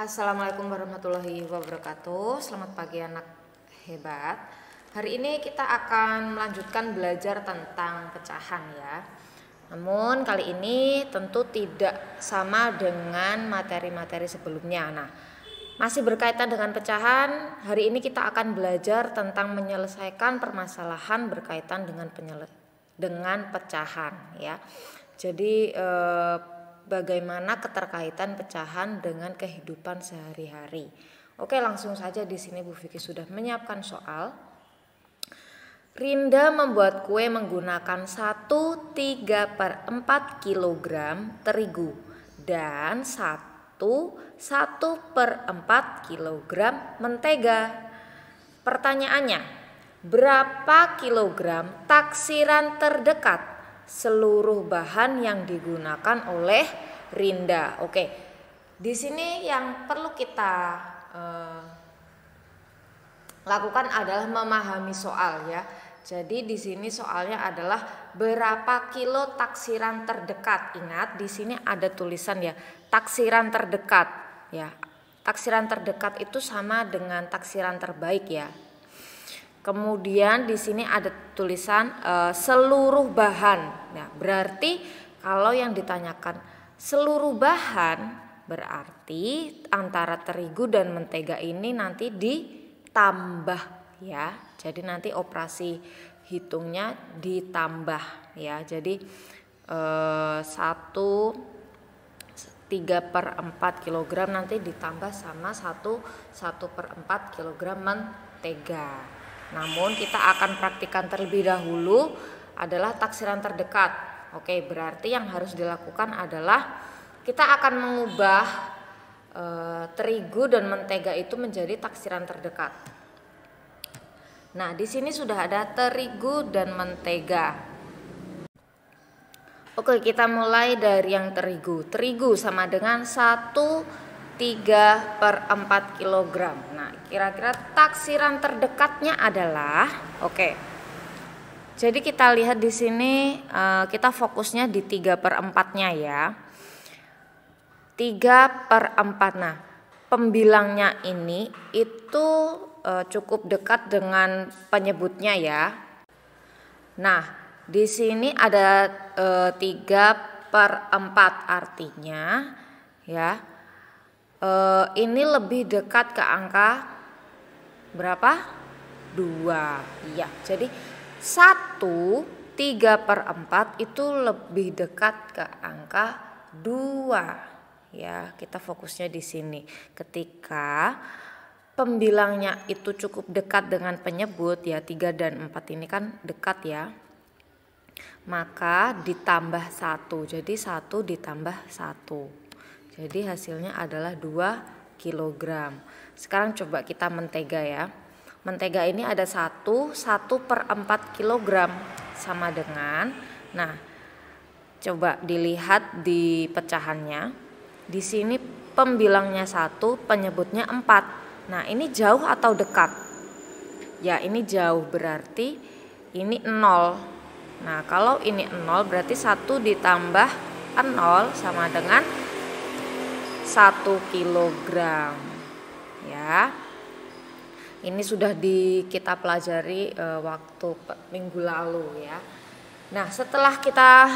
Assalamualaikum warahmatullahi wabarakatuh. Selamat pagi anak hebat. Hari ini kita akan melanjutkan belajar tentang pecahan ya. Namun kali ini tentu tidak sama dengan materi-materi sebelumnya. Nah, masih berkaitan dengan pecahan. Hari ini kita akan belajar tentang menyelesaikan permasalahan berkaitan dengan pecahan ya. Jadi bagaimana keterkaitan pecahan dengan kehidupan sehari-hari. Oke, langsung saja di sini Bu Vicky sudah menyiapkan soal. Rinda membuat kue menggunakan 1/3/4 kg terigu dan 1/4 kg mentega. Pertanyaannya, berapa kilogram taksiran terdekat seluruh bahan yang digunakan oleh Rinda? Oke, di sini yang perlu kita lakukan adalah memahami soal ya. Jadi di sini soalnya adalah berapa kilo taksiran terdekat. Ingat di sini ada tulisan ya, taksiran terdekat ya. Taksiran terdekat itu sama dengan taksiran terbaik ya. Kemudian di sini ada tulisan seluruh bahan. Nah, berarti kalau yang ditanyakan seluruh bahan berarti antara terigu dan mentega ini nanti ditambah ya. Jadi nanti operasi hitungnya ditambah ya. Jadi 1/3/4 kg nanti ditambah sama 1/4 kg mentega. Namun kita akan praktikkan terlebih dahulu adalah taksiran terdekat. Oke, berarti yang harus dilakukan adalah kita akan mengubah terigu dan mentega itu menjadi taksiran terdekat. Nah, di sini sudah ada terigu dan mentega. Oke, kita mulai dari yang terigu. Terigu sama dengan 1/3/4 kg. Nah, kira-kira taksiran terdekatnya adalah jadi kita lihat di sini kita fokusnya di 3/4-nya ya. 3/4. Nah, pembilangnya ini itu cukup dekat dengan penyebutnya ya. Nah, di sini ada 3/4 artinya ya. Ini lebih dekat ke angka berapa? 2 ya. Jadi 1/3/4 itu lebih dekat ke angka 2 ya. Kita fokusnya di sini. Ketika pembilangnya itu cukup dekat dengan penyebut ya, 3 dan 4 ini kan dekat ya, maka ditambah 1. Jadi 1 ditambah 1. Jadi hasilnya adalah 2 kg. Sekarang coba kita mentega ya. Mentega ini ada 1/4 kg sama dengan, nah coba dilihat di pecahannya. Di sini pembilangnya 1, penyebutnya 4. Nah, ini jauh atau dekat? Ya, ini jauh, berarti ini 0. Nah, kalau ini 0 berarti 1 ditambah 0 sama dengan 1 kg ya. Ini sudah kita pelajari waktu minggu lalu ya. Nah, setelah kita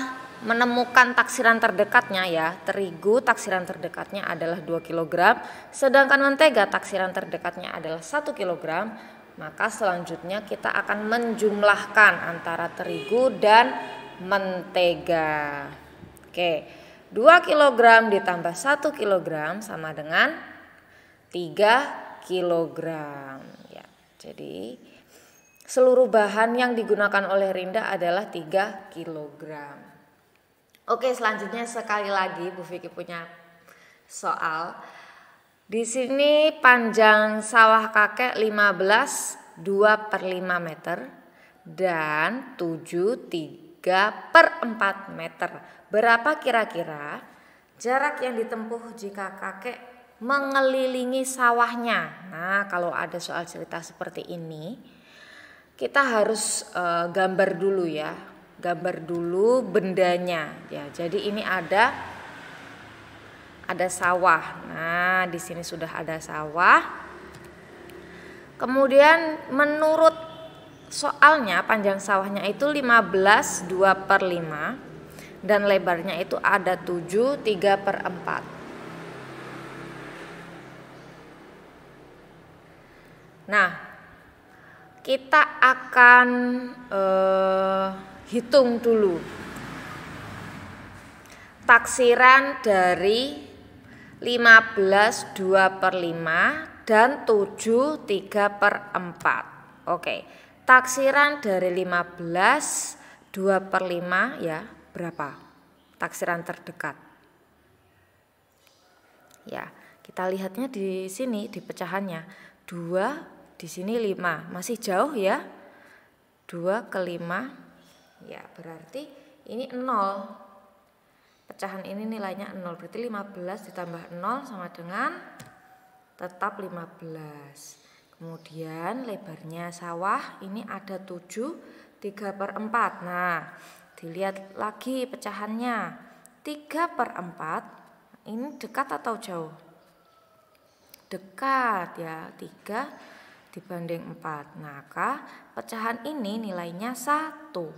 menemukan taksiran terdekatnya ya, terigu taksiran terdekatnya adalah 2 kg, sedangkan mentega taksiran terdekatnya adalah 1 kg, maka selanjutnya kita akan menjumlahkan antara terigu dan mentega. Oke, 2 kg ditambah 1 kg sama dengan 3 kg ya. Jadi seluruh bahan yang digunakan oleh Rinda adalah 3 kg. Oke, selanjutnya sekali lagi Bu Vicky punya soal. Di sini panjang sawah kakek 2/5 meter dan 3/4 meter. Berapa kira-kira jarak yang ditempuh jika kakek mengelilingi sawahnya? Nah, kalau ada soal cerita seperti ini, kita harus gambar dulu ya. Gambar dulu bendanya ya. Jadi ini ada ada sawah. Nah, di sini sudah ada sawah. Kemudian menurut soalnya panjang sawahnya itu 15 2/5 dan lebarnya itu ada 7 3/4. Nah, kita akan hitung dulu taksiran dari 15 2/5 dan 7 3/4. Oke, taksiran dari 15 2/5 ya berapa? Taksiran terdekat. Ya, kita lihatnya di sini di pecahannya. 2 di sini 5, masih jauh ya. 2 ke 5 ya berarti ini 0. Pecahan ini nilainya 0, berarti 15 ditambah 0 sama dengan tetap 15. Kemudian lebarnya sawah ini ada 7 3/4. Nah, dilihat lagi pecahannya. 3/4 ini dekat atau jauh? Dekat ya, 3 dibanding 4. Maka pecahan ini nilainya 1.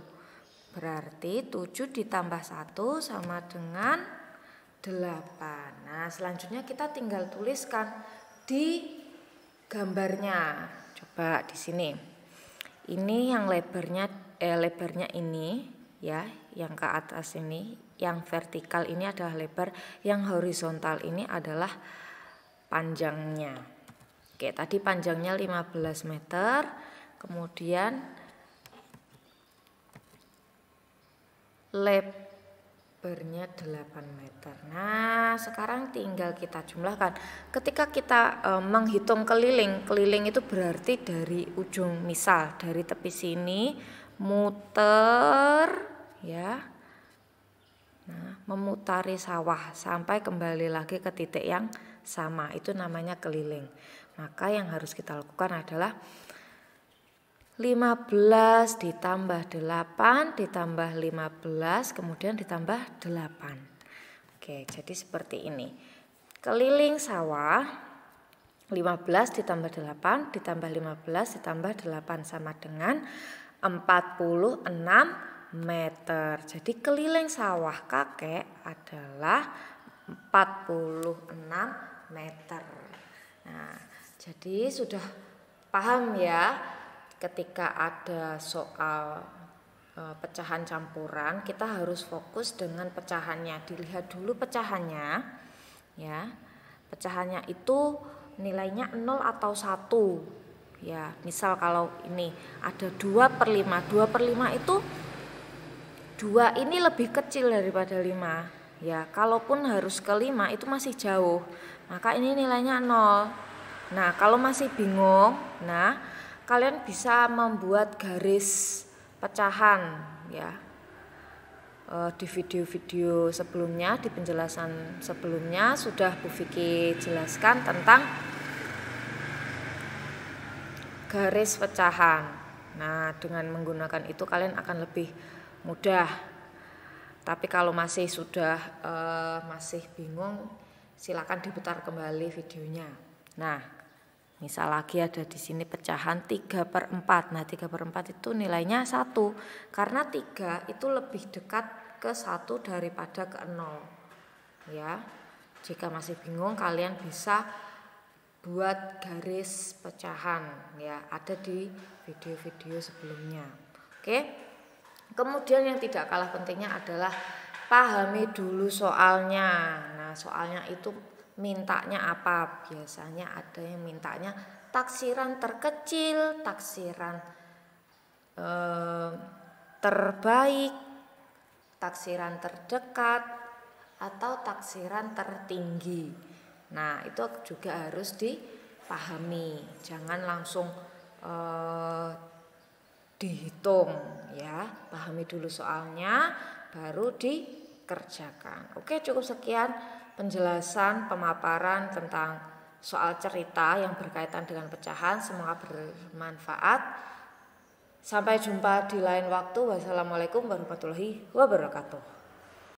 Berarti 7 ditambah 1 sama dengan 8. Nah, selanjutnya kita tinggal tuliskan di gambarnya. Coba di sini. Ini yang lebarnya ini ya, yang ke atas ini, yang vertikal ini adalah lebar, yang horizontal ini adalah panjangnya. Oke, tadi panjangnya 15 meter, kemudian lebarnya 8 meter. Nah, sekarang tinggal kita jumlahkan. Ketika kita menghitung keliling itu berarti dari ujung, misal dari tepi sini muter ya. Nah, memutari sawah sampai kembali lagi ke titik yang sama, itu namanya keliling. Maka yang harus kita lakukan adalah 15 ditambah 8 ditambah 15 kemudian ditambah 8. Oke, jadi seperti ini. Keliling sawah 15 ditambah 8 ditambah 15 ditambah 8 sama dengan 46 meter. Jadi keliling sawah kakek adalah 46 meter. Nah, jadi sudah paham ya, ketika ada soal pecahan campuran kita harus fokus dengan pecahannya. Dilihat dulu pecahannya ya. Pecahannya itu nilainya 0 atau 1 ya. Misal kalau ini ada 2/5. 2/5 itu 2 ini lebih kecil daripada 5 ya. Kalaupun harus ke 5 itu masih jauh, maka ini nilainya 0. Nah, kalau masih bingung, nah kalian bisa membuat garis pecahan ya. Di video-video sebelumnya, di penjelasan sebelumnya sudah Bu Vicky jelaskan tentang garis pecahan. Nah, dengan menggunakan itu kalian akan lebih mudah. Tapi kalau masih masih bingung, silakan diputar kembali videonya. Nah, misal lagi ada di sini pecahan 3/4. Nah, 3/4 itu nilainya 1. Karena 3 itu lebih dekat ke 1 daripada ke 0. Ya. Jika masih bingung, kalian bisa buat garis pecahan ya, ada di video-video sebelumnya. Oke. Kemudian yang tidak kalah pentingnya adalah pahami dulu soalnya. Nah, soalnya itu mintanya apa? Biasanya ada yang mintanya taksiran terkecil, taksiran terbaik, taksiran terdekat, atau taksiran tertinggi. Nah, itu juga harus dipahami. Jangan langsung dihitung ya. Pahami dulu soalnya baru dikerjakan. Oke, cukup sekian penjelasan pemaparan tentang soal cerita yang berkaitan dengan pecahan. Semoga bermanfaat. Sampai jumpa di lain waktu. Wassalamualaikum warahmatullahi wabarakatuh.